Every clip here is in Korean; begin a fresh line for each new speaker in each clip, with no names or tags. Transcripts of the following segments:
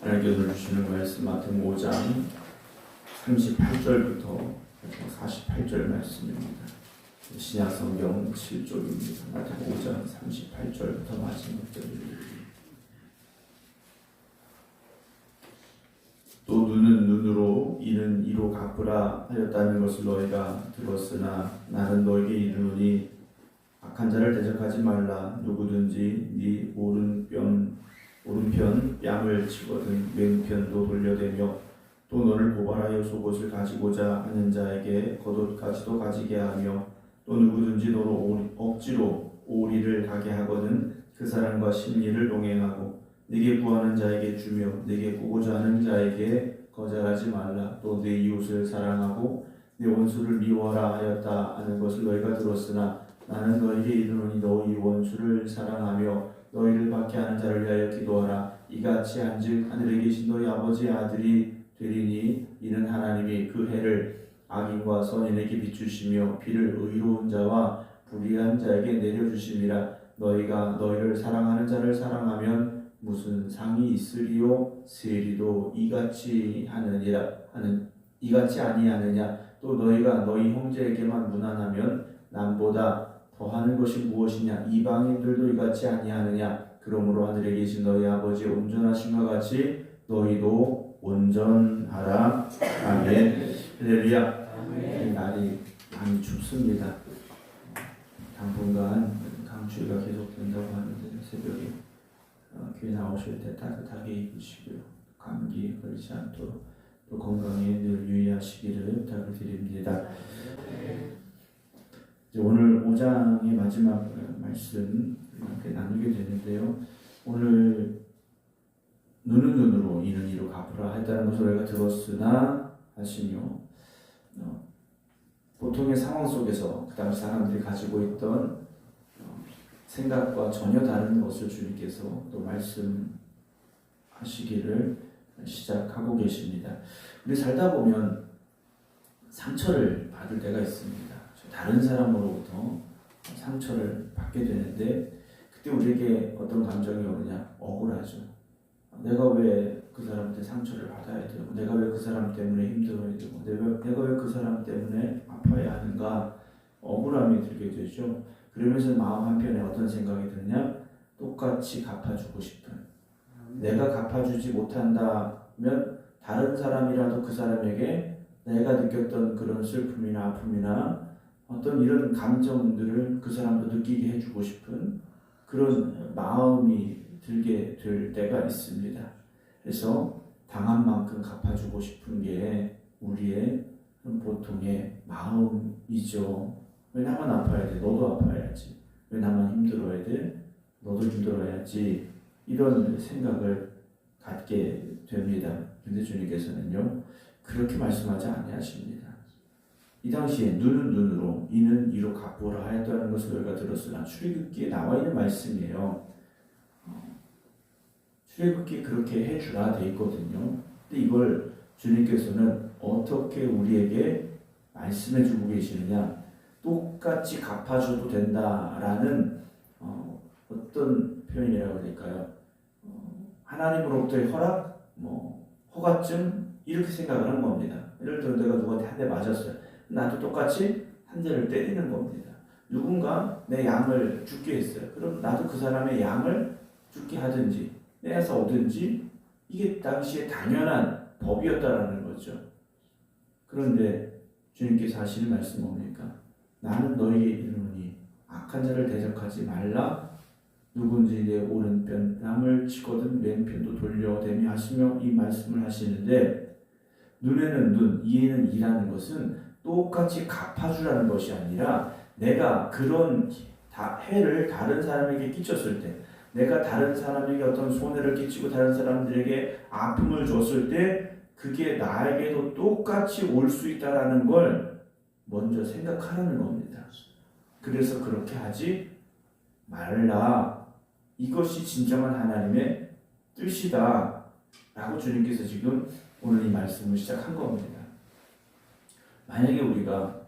하나님께 오늘 주시는 말씀 마태복음 5장 38절부터 48절 말씀입니다. 신약성경 7쪽입니다. 마태복음 5장 38절부터 마지막 절입니다. 또 눈은 눈으로 이는 이로 갚으라 하였다는 것을 너희가 들었으나 나는 너희에게 이르노니 악한 자를 대적하지 말라. 누구든지 네 오른편 뺨을 치거든 왼편도 돌려대며 또 너를 고발하여 속옷을 가지고자 하는 자에게 겉옷까지도 가지게 하며 또 누구든지 너로 억지로 오리를 가게 하거든 그 사람과 심리를 동행하고 네게 구하는 자에게 주며 네게 구고자 하는 자에게 거절하지 말라. 또 네 이웃을 사랑하고 네 원수를 미워하라 하였다 하는 것을 너희가 들었으나 나는 너희에게 이르노니 너희 원수를 사랑하며 너희를 박해 하는 자를 위하여 기도하라. 이같이 한즉 하늘에 계신 너희 아버지의 아들이 되리니 이는 하나님이 그 해를 악인과 선인에게 비추시며 비를 의로운 자와 불의한 자에게 내려주심이라. 너희가 너희를 사랑하는 자를 사랑하면 무슨 상이 있으리요? 세리도 이같이 아니하느냐? 또 너희가 너희 형제에게만 무난하면 남보다 더하는 것이 무엇이냐? 이방인들도 이같이 아니하느냐? 그러므로 하늘에 계신 너희 아버지의 온전하심과 같이 너희도 온전하라. 아멘. 할렐루야. 날이 많이 춥습니다. 당분간 강추위가 계속된다고 하는데 새벽에 교회 나오실 때 따뜻하게 입으시고요. 감기 걸리지 않도록 또 건강에 늘 유의하시기를 부탁을 드립니다. 오늘 5장의 마지막 말씀 이렇게 나누게 되는데요. 오늘 눈은 눈으로 이는 이로 갚으라 했다는 것을 우리가 들었으나 하시며 보통의 상황 속에서 그 당시 사람들이 가지고 있던 생각과 전혀 다른 것을 주님께서 또 말씀하시기를 시작하고 계십니다. 우리 살다 보면 상처를 받을 때가 있습니다. 다른 사람으로부터 상처를 받게 되는데 그때 우리에게 어떤 감정이 오느냐? 억울하죠. 내가 왜 그 사람한테 상처를 받아야 되고 내가 왜 그 사람 때문에 힘들어야 되고 내가 왜 그 사람 때문에 아파야 하는가? 억울함이 들게 되죠. 그러면서 마음 한편에 어떤 생각이 드느냐? 똑같이 갚아주고 싶은, 내가 갚아주지 못한다면 다른 사람이라도 그 사람에게 내가 느꼈던 그런 슬픔이나 아픔이나 어떤 이런 감정들을 그 사람도 느끼게 해주고 싶은 그런 마음이 들게 될 때가 있습니다. 그래서 당한 만큼 갚아주고 싶은 게 우리의 보통의 마음이죠. 왜 나만 아파야 돼? 너도 아파야지. 왜 나만 힘들어야 돼? 너도 힘들어야지. 이런 생각을 갖게 됩니다. 근데 주님께서는요, 그렇게 말씀하지 아니하십니다. 이 당시에 눈은 눈으로 이는 이로 갚으라 하였다는 것을 우리가 들었으나 출애굽기에 나와 있는 말씀이에요. 출애굽기에 그렇게 해주라 돼 있거든요. 근데 이걸 주님께서는 어떻게 우리에게 말씀해 주고 계시느냐? 똑같이 갚아줘도 된다라는 어떤 표현이라고 할까요? 하나님으로부터의 허락, 허가증 이렇게 생각을 한 겁니다. 예를 들어 내가 누구한테 한 대 맞았어요. 나도 똑같이 한 대를 때리는 겁니다. 누군가 내 양을 죽게 했어요. 그럼 나도 그 사람의 양을 죽게 하든지 떼앗아 오든지 이게 당시에 당연한 법이었다라는 거죠. 그런데 주님께서 하시는 말씀은 뭡니까? 나는 너희에게 이르노니 악한 자를 대적하지 말라. 누군지 내 오른편 뺨을 치거든 왼편도 돌려대며 하시며 이 말씀을 하시는데 눈에는 눈, 이에는 이라는 것은 똑같이 갚아주라는 것이 아니라 내가 그런 해를 다른 사람에게 끼쳤을 때 내가 다른 사람에게 어떤 손해를 끼치고 다른 사람들에게 아픔을 줬을 때 그게 나에게도 똑같이 올 수 있다라는 걸 먼저 생각하라는 겁니다. 그래서 그렇게 하지 말라. 이것이 진정한 하나님의 뜻이다 라고 주님께서 지금 오늘 이 말씀을 시작한 겁니다. 만약에 우리가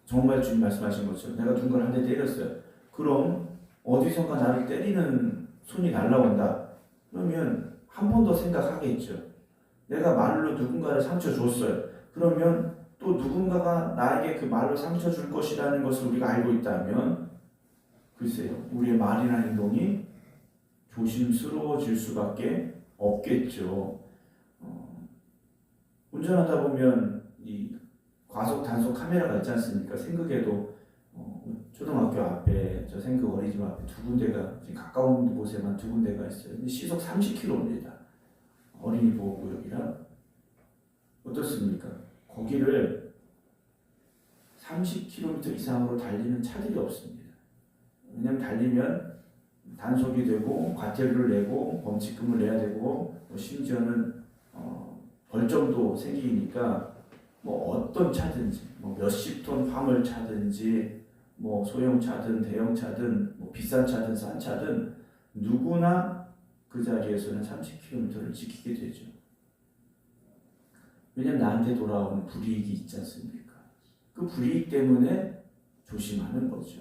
정말 주님 말씀하신 것처럼 내가 누군가를 한 대 때렸어요. 그럼 어디선가 나를 때리는 손이 날라온다. 그러면 한 번 더 생각하겠죠. 내가 말로 누군가를 상처 줬어요. 그러면 또 누군가가 나에게 그 말로 상처 줄 것이라는 것을 우리가 알고 있다면 글쎄요, 우리의 말이나 행동이 조심스러워질 수밖에 없겠죠. 운전하다 보면 이 과속 단속 카메라가 있지 않습니까? 생극에도 초등학교 앞에 저 생극 어린이집 앞에 두 군데가 지금 가까운 곳에만 두 군데가 있어요. 근데 시속 30km입니다. 어린이 보호구역이라 어떻습니까? 거기를 30km 이상으로 달리는 차들이 없습니다. 왜냐하면 달리면 단속이 되고 과태료를 내고 범칙금을 내야 되고 심지어는 벌점도 생기니까 뭐 어떤 차든지 뭐 몇십 톤 화물차든지 뭐 소형차든 대형차든 뭐 비싼 차든 싼 차든 누구나 그 자리에서는 30km를 지키게 되죠. 왜냐면 나한테 돌아오는 불이익이 있지 않습니까? 그 불이익 때문에 조심하는 거죠.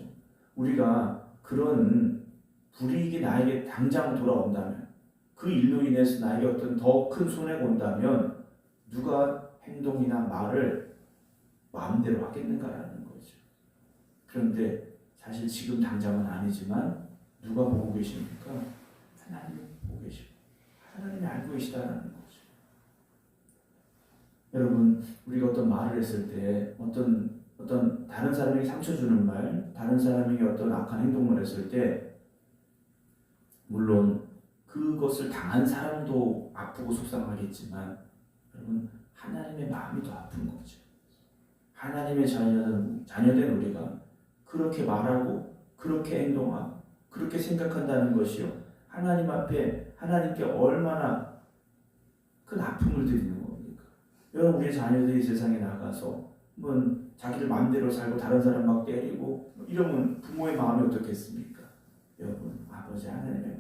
우리가 그런 불이익이 나에게 당장 돌아온다면 그 일로 인해서 나에게 어떤 더 큰 손해가 온다면 누가 행동이나 말을 마음대로 하겠는가라는 거죠. 그런데 사실 지금 당장은 아니지만 누가 보고 계십니까? 하나님이 보고 계시고 하나님이 알고 계시다는 거죠. 여러분, 우리가 어떤 말을 했을 때 어떤 다른 사람에게 상처 주는 말, 다른 사람에게 어떤 악한 행동을 했을 때 물론 그것을 당한 사람도 아프고 속상하겠지만 여러분, 하나님의 마음이 더 아픈 거죠. 하나님의 자녀된 우리가 그렇게 말하고 그렇게 행동하고 그렇게 생각한다는 것이요, 하나님 앞에 하나님께 얼마나 큰 아픔을 드리는 겁니까? 여러분, 우리 자녀들이 세상에 나가서 자기들 마음대로 살고 다른 사람 막 때리고 이러면 부모의 마음이 어떻겠습니까? 여러분, 아버지 하나님의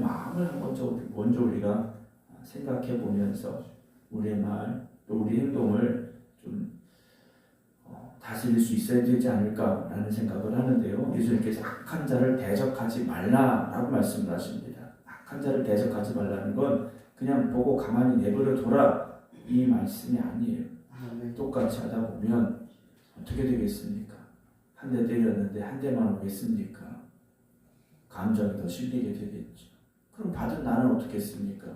마음을 먼저 우리가 생각해 보면서 우리의 말 또 우리 행동을 좀 다스릴 수 있어야 되지 않을까라는 생각을 하는데요. 예수님께서 악한 자를 대적하지 말라라고 말씀을 하십니다. 악한 자를 대적하지 말라는 건 그냥 보고 가만히 내버려 둬라 이 말씀이 아니에요. 똑같이 하다 보면 어떻게 되겠습니까? 한 대 때렸는데 한 대만 오겠습니까? 감정이 더 실리게 되겠죠. 그럼 받은 나는 어떻겠습니까?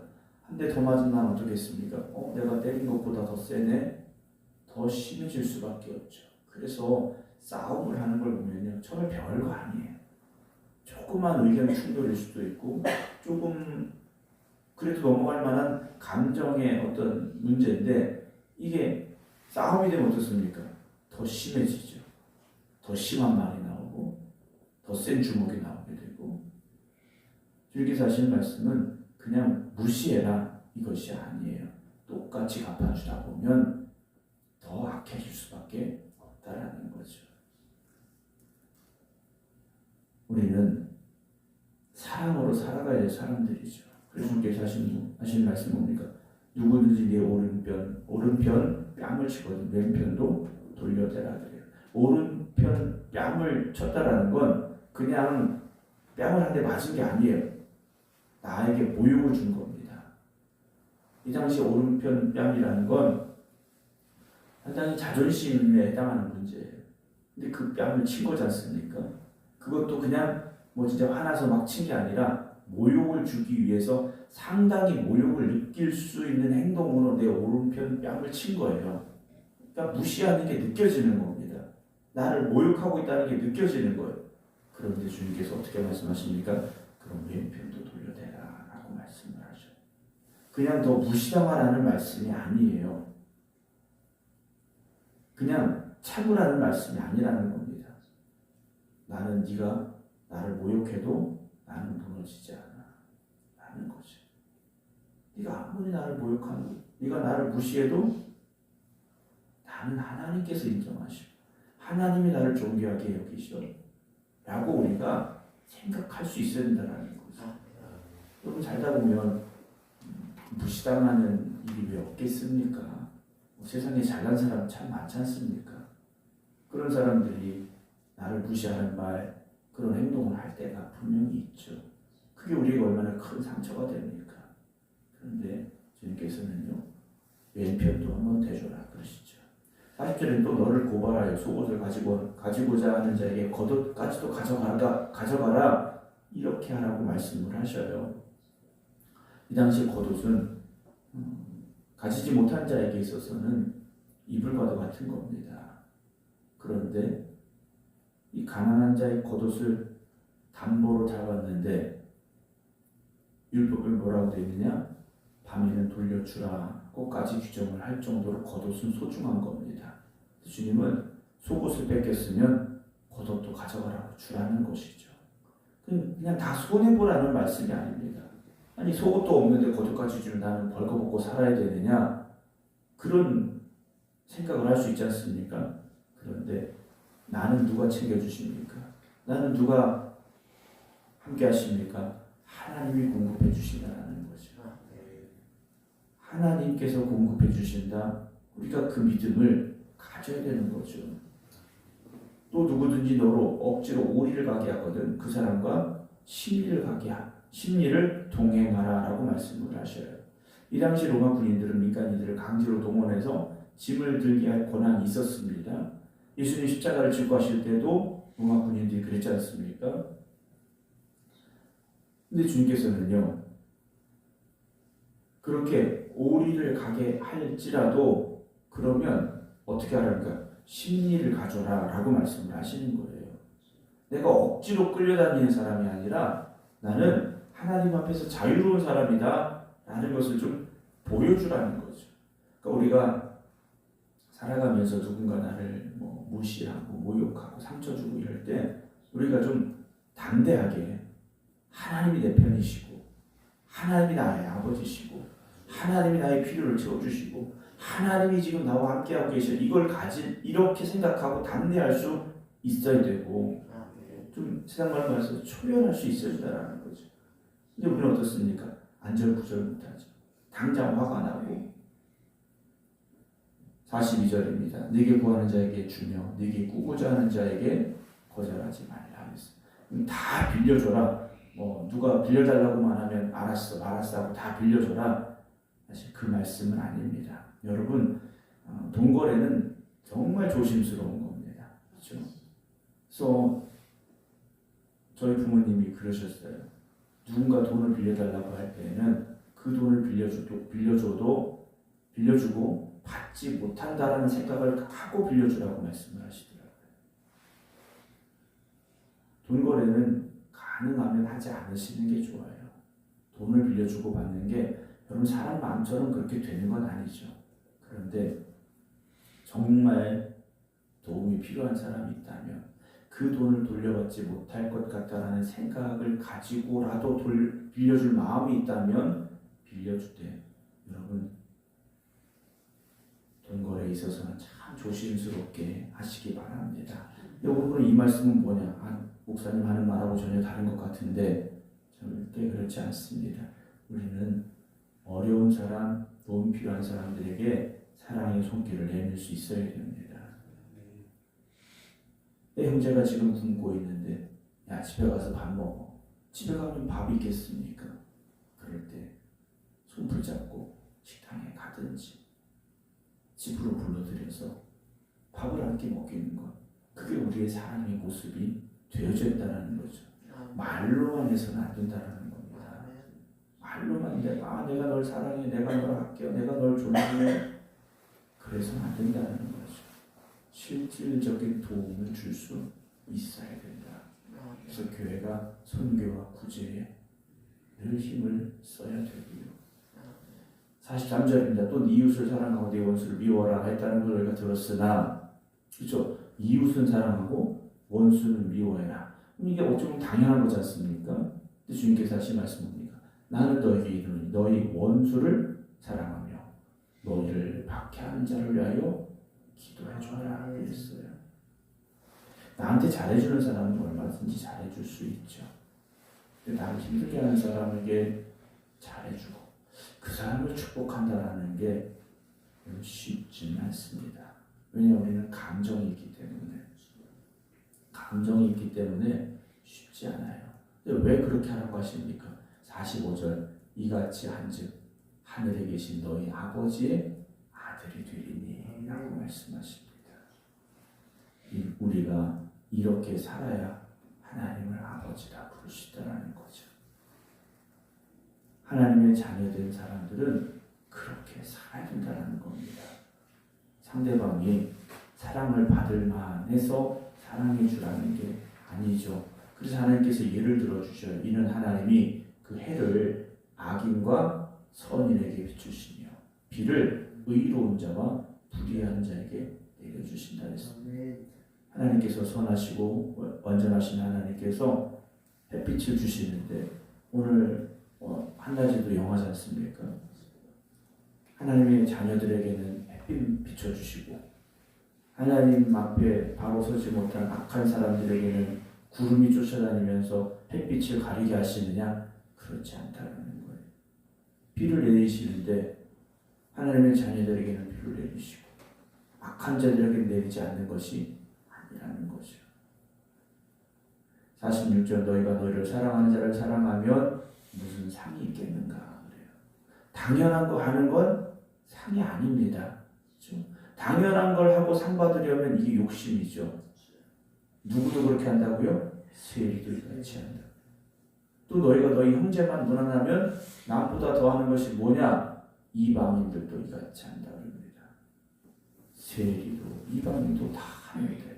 한 대 더 맞은 나는 어떻겠습니까? 내가 때린 것보다 더 세네? 더 심해질 수밖에 없죠. 그래서 싸움을 하는 걸 보면요, 정말 별거 아니에요. 조그만 의견 충돌일 수도 있고 조금 그래도 넘어갈 만한 감정의 어떤 문제인데 이게 싸움이 되면 어떻습니까? 더 심해지죠. 더 심한 말이 나오고 더 센 주먹이 나오게 되고, 주님께서 하시는 말씀은 그냥 무시해라 이것이 아니에요. 똑같이 갚아주다 보면 더 악해질 수밖에 없다라는 거죠. 우리는 사랑으로 살아가야 할 사람들이죠. 그래서 주님께서 하신 말씀 뭡니까? 누구든지 네 오른편 뺨을 치거든 왼편도 돌려대라 그래요. 오른편 뺨을 쳤다라는 건 그냥 뺨을 한 대 맞은 게 아니에요. 나에게 모욕을 준 겁니다. 이 당시 오른편 뺨이라는 건 상당히 자존심에 해당하는 문제예요. 근데 그 뺨을 친 거지 않습니까? 그것도 그냥 진짜 화나서 막 친 게 아니라 모욕을 주기 위해서 상당히 모욕을 느낄 수 있는 행동으로 내 오른편 뺨을 친 거예요. 그러니까 무시하는 게 느껴지는 겁니다. 나를 모욕하고 있다는 게 느껴지는 거예요. 그런데 주님께서 어떻게 말씀하십니까? 그럼 왼편도 돌려대라 라고 말씀을 하죠. 그냥 더 무시당하라는 말씀이 아니에요. 그냥 참으라는 말씀이 아니라는 겁니다. 나는 네가 나를 모욕해도 나는 무너지지 않아 라는 거죠. 네가 아무리 나를 모욕하고 네가 나를 무시해도 나는 하나님께서 인정하시고 하나님이 나를 존귀하게 여기셔 라고 우리가 생각할 수 있어야 된다는 거죠. 여러분, 살다 보면 무시당하는 일이 왜 없겠습니까? 세상에 잘난 사람 참 많지 않습니까? 그런 사람들이 나를 무시하는 말, 그런 행동을 할 때가 분명히 있죠. 그게 우리에게 얼마나 큰 상처가 됩니까? 그런데 주님께서는요, 왼편도 한번 대줘라 그러시죠. 40절에 또 너를 고발하여 속옷을 가지고자 하는 자에게 겉옷까지도 가져가라 이렇게 하라고 말씀을 하셔요. 이 당시 겉옷은 가지지 못한 자에게 있어서는 이불과도 같은 겁니다. 그런데 이 가난한 자의 겉옷을 담보로 잡았는데 율법에 뭐라고 되어 있느냐? 밤에는 돌려주라고까지 규정을 할 정도로 겉옷은 소중한 겁니다. 주님은 속옷을 뺏겼으면 겉옷도 가져가라고 주라는 것이죠. 그냥 다 손해보라는 말씀이 아닙니다. 아니 속옷도 없는데 겉옷까지 주면 나는 벌거벗고 살아야 되느냐? 그런 생각을 할 수 있지 않습니까? 그런데 나는 누가 챙겨주십니까? 나는 누가 함께 하십니까? 하나님이 공급해 주신다는 거죠. 하나님께서 공급해 주신다. 우리가 그 믿음을 가져야 되는 거죠. 또 누구든지 너로 억지로 오리를 가게 하거든 그 사람과 심리를 동행하라라고 말씀을 하셔요. 이 당시 로마 군인들은 민간인들을 강제로 동원해서 짐을 들게 할 권한이 있었습니다. 예수님 십자가를 지고 하실 때도 로마 군인들이 그랬지 않습니까? 근데 주님께서는요, 그렇게 오리를 가게 할지라도 그러면 어떻게 하라니까? 심리를 가져라 라고 말씀을 하시는 거예요. 내가 억지로 끌려다니는 사람이 아니라 나는 하나님 앞에서 자유로운 사람이다 라는 것을 좀 보여주라는 거죠. 그러니까 우리가 살아가면서 누군가 나를 무시하고 모욕하고 상처 주고 이럴 때 우리가 좀 담대하게 하나님이 내 편이시고 하나님이 나의 아버지시고 하나님이 나의 필요를 채워주시고 하나님이 지금 나와 함께하고 계셔 이걸 이렇게 생각하고 담대할 수 있어야 되고 좀 세상 말로 말해서 초연할 수 있어야 된다는 거죠. 근데 우리는 어떻습니까? 안절부절 못하죠. 당장 화가 나고 42절입니다. 네게 구하는 자에게 주며 네게 꾸고자 하는 자에게 거절하지 말라 하면서 다 빌려줘라. 누가 빌려달라고만 하면 알았어 하고 다 빌려줘라. 사실 그 말씀은 아닙니다. 여러분 돈 거래는 정말 조심스러운 겁니다. 그렇죠? 그래서 저희 부모님이 그러셨어요. 누군가 돈을 빌려달라고 할 때는 그 돈을 빌려주고 받지 못한다라는 생각을 하고 빌려주라고 말씀을 하시더라고요. 돈 거래는 가능하면 하지 않으시는 게 좋아요. 돈을 빌려주고 받는 게 여러분 사람 마음처럼 그렇게 되는 건 아니죠. 그런데 정말 도움이 필요한 사람이 있다면 그 돈을 돌려받지 못할 것 같다라는 생각을 가지고라도 빌려줄 마음이 있다면 빌려주되 여러분 돈 거래에 있어서는 참 조심스럽게 하시기 바랍니다. 여러분 이 말씀은 뭐냐? 목사님 하는 말하고 전혀 다른 것 같은데 절대 그렇지 않습니다. 우리는 어려운 사람, 도움 필요한 사람들에게 사랑의 손길을 내밀 수 있어야 됩니다. 내 형제가 지금 굶고 있는데 야 집에 가서 밥 먹어. 집에 가면 밥이 있겠습니까? 그럴 때 손 붙잡고 식당에 가든지 집으로 불러들여서 밥을 함께 먹이는 것, 그게 우리의 사랑의 모습이 되어져 있다는 거죠. 말로만 해서는 안 된다는 겁니다. 말로만 내가 널 사랑해, 내가 널 아껴, 내가 널 존중해, 그래서는 안 된다는 거죠. 실질적인 도움을 줄 수 있어야 된다. 그래서 교회가 선교와 구제에 늘 힘을 써야 되고요. 43절입니다. 또 이웃을 사랑하고 내 원수를 미워하라 했다는 걸 우리가 들었으나, 그렇죠? 이웃은 사랑하고 원수는 미워해라. 이게 어쩌면 당연한 거지 않습니까? 근데 주님께서 하신 말씀은 뭡니까? 나는 너에게 이르노니 너희 원수를 사랑하며 너희를 박해하는 자를 위하여 기도해줘라 그랬어요. 나한테 잘해주는 사람은 얼마든지 잘해줄 수 있죠. 근데 나를 힘들게 하는 사람에게 잘해주고 그 사람을 축복한다라는 게 쉽지는 않습니다. 왜냐하면 우리는 감정이 있기 때문에 쉽지 않아요. 근데 왜 그렇게 하라고 하십니까? 45절 이같이 한즉 하늘에 계신 너희 아버지의 아들이 되리니 라고 말씀하십니다. 우리가 이렇게 살아야 하나님을 아버지라 부를 수 있다는 거죠. 하나님의 자녀된 사람들은 그렇게 살아야 된다는 겁니다. 상대방이 사랑을 받을 만해서 사랑해 주라는 게 아니죠. 그래서 하나님께서 예를 들어 주셔요. 이는 하나님이 그 해를 악인과 선인에게 비추시며 비를 의로운 자와 불의한 자에게 내려주신다 했습니다. 하나님께서 선하시고 완전하신 하나님께서 햇빛을 주시는데 오늘 한낮에도 영하지 않습니까? 하나님의 자녀들에게는 햇빛 비춰주시고 하나님 앞에 바로 서지 못한 악한 사람들에게는 구름이 쫓아다니면서 햇빛을 가리게 하시느냐? 그렇지 않다는 거예요. 비를 내리시는데 하나님의 자녀들에게는 비를 내리시고 악한 자들에게 내리지 않는 것이 아니라는 거죠. 46절 너희가 너희를 사랑하는 자를 사랑하면 무슨 상이 있겠는가 그래요. 당연한 거 하는 건 상이 아닙니다. 그렇죠? 당연한 걸 하고 상 받으려면 이게 욕심이죠. 누구도 그렇게 한다고요? 세리도 그렇지 한다. 또 너희가 너희 형제만 무난하면 남보다 더하는 것이 뭐냐? 이방인들도 이같이 한다 그럽니다. 세리도 이방인도 다 하는데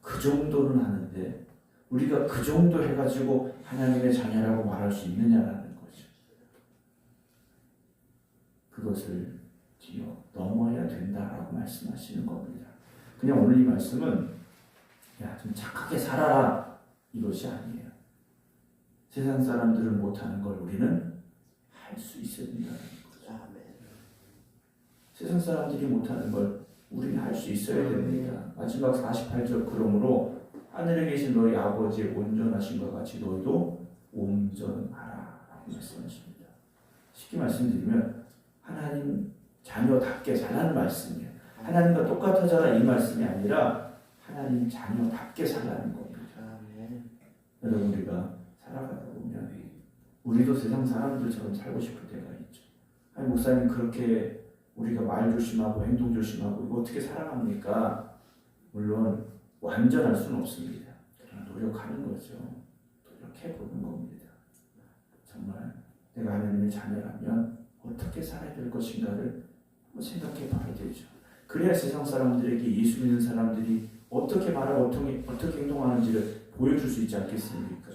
그 정도는 하는데 우리가 그 정도 해가지고 하나님의 자녀라고 말할 수 있느냐라는 거죠. 그것을 넘어야 된다라고 말씀하시는 겁니다. 그냥 오늘 이 말씀은 야, 좀 착하게 살아라 이것이 아니에요. 세상 사람들은 못하는 걸 우리는 할 수 있어야 된다는 거죠. 세상 사람들이 못하는 걸 우리는 할 수 있어야 됩니다. 마지막 48절 그러므로 하늘에 계신 너희 아버지의 온전하신 것 같이 너희도 온전하라 라고 말씀하십니다. 쉽게 말씀드리면 하나님 자녀답게 살라는 말씀이에요. 하나님과 똑같아져라 이 말씀이 아니라 하나님 자녀답게 살라는 겁니다. 여러분 우리가 살아가다 보면 우리도 세상 사람들처럼 살고 싶을 때가 있죠. 아니 목사님 그렇게 우리가 말 조심하고 행동 조심하고 이거 어떻게 살아갑니까? 물론 완전할 수는 없습니다. 그러나 노력하는 거죠. 노력해보는 겁니다. 정말 내가 하나님의 자녀라면 어떻게 살아야 될 것인가를 한번 생각해 봐야 되죠. 그래야 세상 사람들에게 예수 믿는 사람들이 어떻게 말하고 어떻게 행동하는지를 보여줄 수 있지 않겠습니까?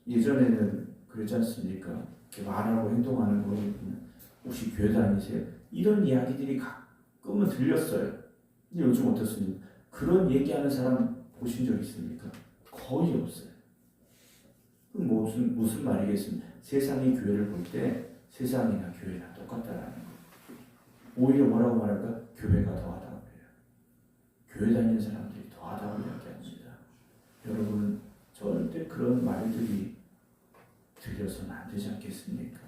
예전에는 그렇지 않습니까? 이렇게 말하고 행동하는 거 혹시 교회 다니세요? 이런 이야기들이 가끔은 들렸어요. 근데 요즘 어떻습니까? 그런 얘기하는 사람 보신 적 있습니까? 거의 없어요. 그럼 무슨 말이겠습니까? 세상이 교회를 볼 때 세상이나 교회나 똑같다라는 거. 오히려 뭐라고 말할까? 교회가 더하다고 해요. 교회 다니는 사람들이 더하다고 이야기합니다. 여러분 절대 그런 말들이 들려서는 안 되지 않겠습니까?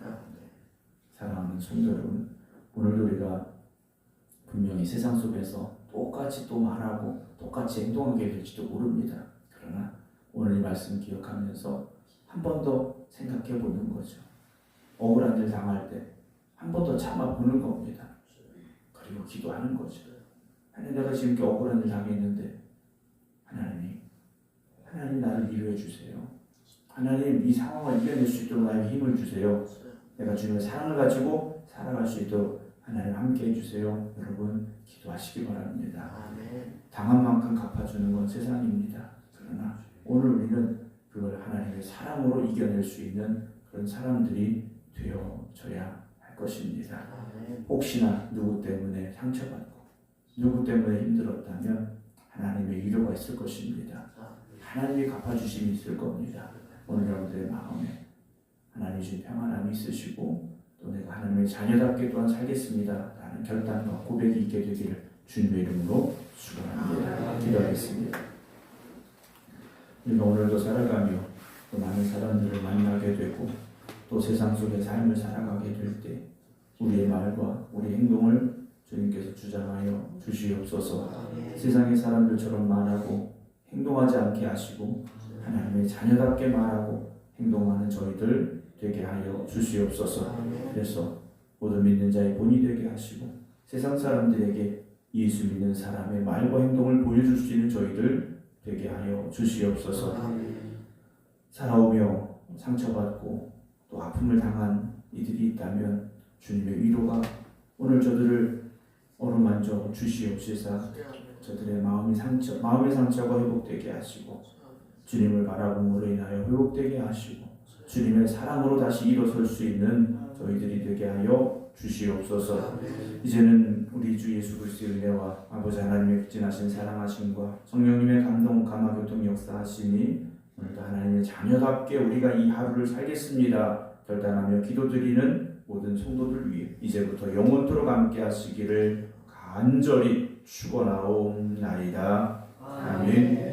사랑하는 성도 여러분, 오늘도 우리가 분명히 세상 속에서 똑같이 또 말하고 똑같이 행동하게 될지도 모릅니다. 그러나 오늘 이 말씀 기억하면서 한 번 더 생각해 보는 거죠. 억울한 일 당할 때 한 번 더 참아보는 겁니다. 그리고 기도하는 거죠. 하나님 내가 지금 이렇게 억울한 일 당했는데 하나님 나를 위로해 주세요. 하나님 이 상황을 이겨낼 수 있도록 나에게 힘을 주세요. 내가 주님의 사랑을 가지고 살아갈 수 있도록 하나님 함께 해주세요. 여러분 기도하시기 바랍니다. 아멘. 당한 만큼 갚아주는 건 세상입니다. 그러나 오늘 우리는 그걸 하나님의 사랑으로 이겨낼 수 있는 그런 사람들이 되어져야 할 것입니다. 아멘. 혹시나 누구 때문에 상처받고 누구 때문에 힘들었다면 하나님의 위로가 있을 것입니다. 하나님이 갚아주심이 있을 겁니다. 오늘 여러분들의 마음에 하나님 주신 평안함이 있으시고 또 내가 하나님의 자녀답게 또한 살겠습니다 라는 결단과 고백이 있게 되기를 주님의 이름으로 축원합니다. 기도하겠습니다. 우리가 오늘도 살아가며 또 많은 사람들을 만나게 되고 또 세상 속의 삶을 살아가게 될 때 우리의 말과 우리 행동을 주님께서 주장하여 주시옵소서. 세상의 사람들처럼 말하고 행동하지 않게 하시고 하나님의 자녀답게 말하고 행동하는 저희들 되게 하여 주시옵소서. 그래서 모든 믿는 자의 본이 되게 하시고 세상 사람들에게 예수 믿는 사람의 말과 행동을 보여줄 수 있는 저희들 되게 하여 주시옵소서. 살아오며 상처받고 또 아픔을 당한 이들이 있다면 주님의 위로가 오늘 저들을 어루만져 주시옵시사. 저들의 마음의 상처가 회복되게 하시고 주님을 바라봄으로 인하여 회복되게 하시고 주님의 사랑으로 다시 일어설 수 있는 저희들이 되게 하여 주시옵소서. 이제는 우리 주 예수 그리스도의 은혜와 아버지 하나님의 극진하신 사랑하심과 성령님의 감동 감화 교통 역사하심이 오늘도 하나님의 자녀답게 우리가 이 하루를 살겠습니다 결단하며 기도드리는 모든 성도들 위해 이제부터 영원토록 함께 하시기를 간절히 축원하옵나이다. 아멘.